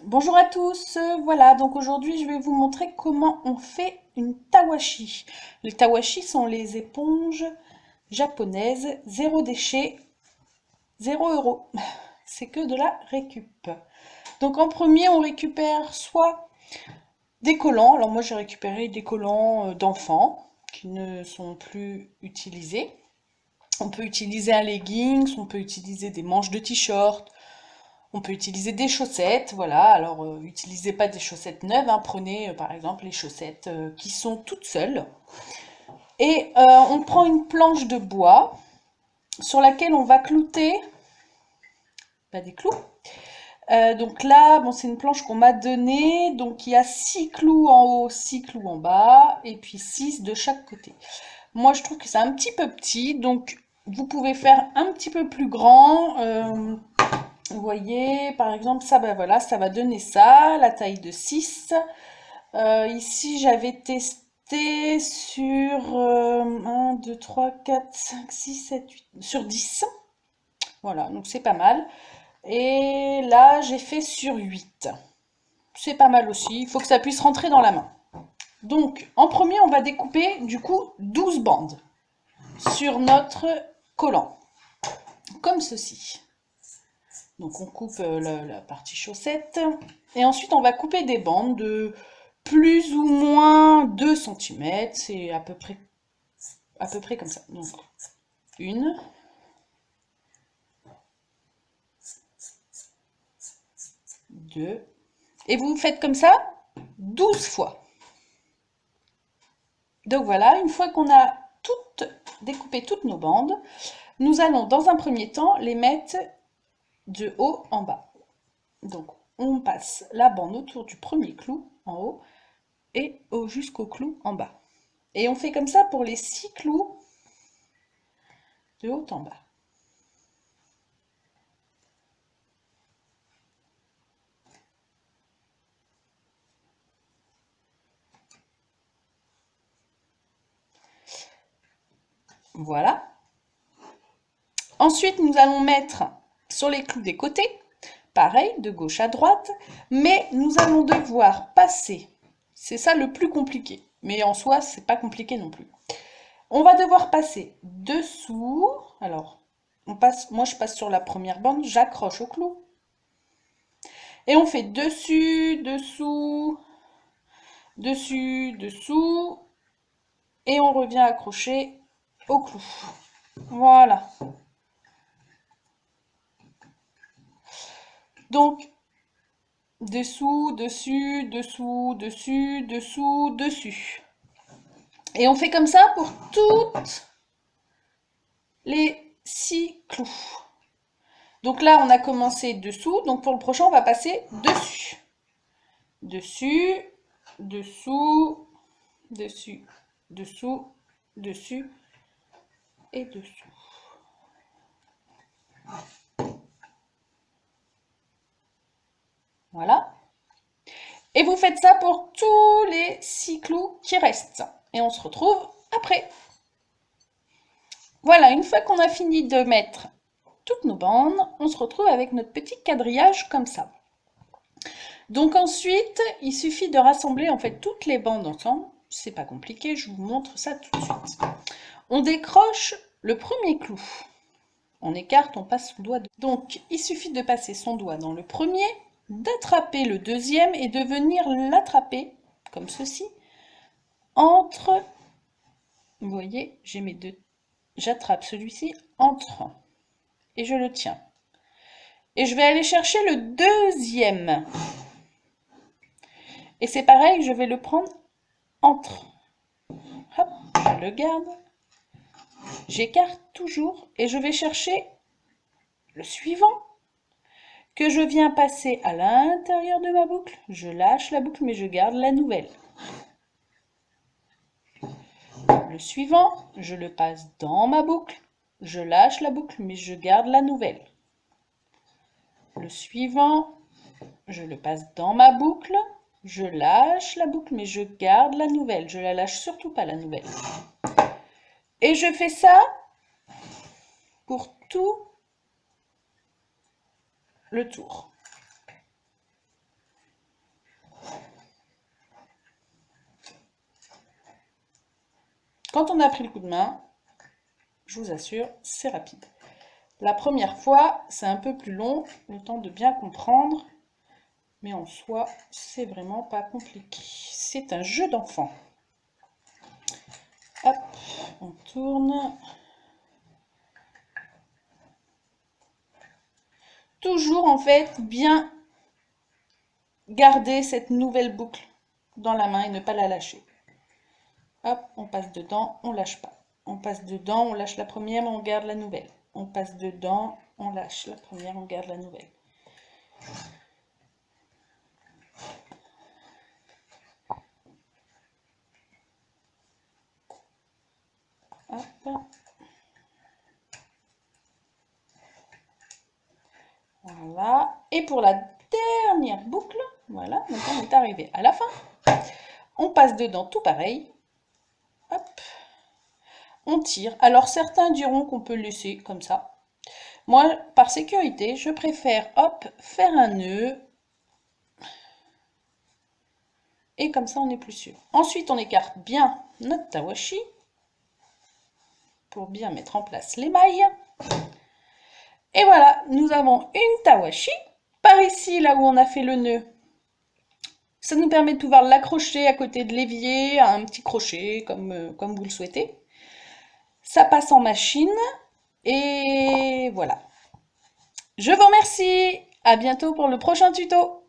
Bonjour à tous, voilà, donc aujourd'hui je vais vous montrer comment on fait une tawashi. Les tawashi sont les éponges japonaises, zéro déchet, 0 €. C'est que de la récup. Donc en premier on récupère soit des collants, alors moi j'ai récupéré des collants d'enfants qui ne sont plus utilisés. On peut utiliser un leggings, on peut utiliser des manches de t-shirt, on peut utiliser des chaussettes, voilà. Alors, utilisez pas des chaussettes neuves, hein. Prenez par exemple les chaussettes qui sont toutes seules. Et on prend une planche de bois sur laquelle on va clouter des clous. Donc là, bon, c'est une planche qu'on m'a donnée. Donc il y a 6 clous en haut, 6 clous en bas, et puis 6 de chaque côté. Moi, je trouve que c'est un petit peu petit, donc vous pouvez faire un petit peu plus grand. Vous voyez, par exemple, ça, ben voilà, ça va donner ça, la taille de 6. Ici, j'avais testé sur 1, 2, 3, 4, 5, 6, 7, 8, sur 10. Voilà, donc c'est pas mal. Et là, j'ai fait sur 8. C'est pas mal aussi, il faut que ça puisse rentrer dans la main. Donc, en premier, on va découper du coup 12 bandes sur notre collant, comme ceci. Donc on coupe la partie chaussette. Et ensuite on va couper des bandes de plus ou moins 2 cm. C'est à peu près comme ça. Donc une, deux. Et vous faites comme ça 12 fois. Donc voilà, une fois qu'on a découpé toutes nos bandes, nous allons dans un premier temps les mettre de haut en bas. Donc on passe la bande autour du premier clou en haut et jusqu'au clou en bas. Et on fait comme ça pour les 6 clous de haut en bas. Voilà. Ensuite, nous allons mettre sur les clous des côtés, pareil, de gauche à droite, mais nous allons devoir passer. C'est ça le plus compliqué, mais en soi, c'est pas compliqué non plus. On va devoir passer dessous. Alors, moi je passe sur la première bande, j'accroche au clou. Et on fait dessus, dessous, dessus, dessous, et on revient accrocher au clou. Voilà. Donc, dessous, dessus, dessous, dessus, dessous, dessus. Et on fait comme ça pour toutes les 6 clous. Donc là, on a commencé dessous. Donc pour le prochain, on va passer dessus. Dessus, dessous, dessus, dessous, dessus et dessous. Voilà. Et vous faites ça pour tous les 6 clous qui restent. Et on se retrouve après. Voilà, une fois qu'on a fini de mettre toutes nos bandes, on se retrouve avec notre petit quadrillage comme ça. Donc ensuite, il suffit de rassembler en fait toutes les bandes ensemble. C'est pas compliqué, je vous montre ça tout de suite. On décroche le premier clou. On écarte, on passe son doigt. Donc il suffit de passer son doigt dans le premier, d'attraper le deuxième et de venir l'attraper, comme ceci, entre... Vous voyez, j'ai mes deux... J'attrape celui-ci entre et je le tiens. Et je vais aller chercher le deuxième. Et c'est pareil, je vais le prendre entre. Hop, je le garde. J'écarte toujours et je vais chercher le suivant que je viens passer à l'intérieur de ma boucle. Je lâche la boucle mais je garde la nouvelle. Le suivant, je le passe dans ma boucle. Je lâche la boucle mais je garde la nouvelle. Le suivant, je le passe dans ma boucle. Je lâche la boucle mais je garde la nouvelle. Je la lâche surtout pas la nouvelle. Et je fais ça pour tout le tour. Quand on a pris le coup de main, je vous assure, c'est rapide. La première fois, c'est un peu plus long, le temps de bien comprendre. Mais en soi, c'est vraiment pas compliqué. C'est un jeu d'enfant. Hop, on tourne. Toujours en fait bien garder cette nouvelle boucle dans la main et ne pas la lâcher. Hop, on passe dedans, on lâche pas. On passe dedans, on lâche la première, mais on garde la nouvelle. On passe dedans, on lâche la première, on garde la nouvelle. Hop. Voilà. Et pour la dernière boucle, voilà, donc on est arrivé à la fin. On passe dedans tout pareil. Hop. On tire. Alors certains diront qu'on peut le laisser comme ça. Moi, par sécurité, je préfère, hop, faire un nœud. Et comme ça, on est plus sûr. Ensuite, on écarte bien notre tawashi pour bien mettre en place les mailles. Et voilà, nous avons une tawashi. Par ici, là où on a fait le nœud, ça nous permet de pouvoir l'accrocher à côté de l'évier, à un petit crochet, comme vous le souhaitez. Ça passe en machine. Et voilà. Je vous remercie. À bientôt pour le prochain tuto.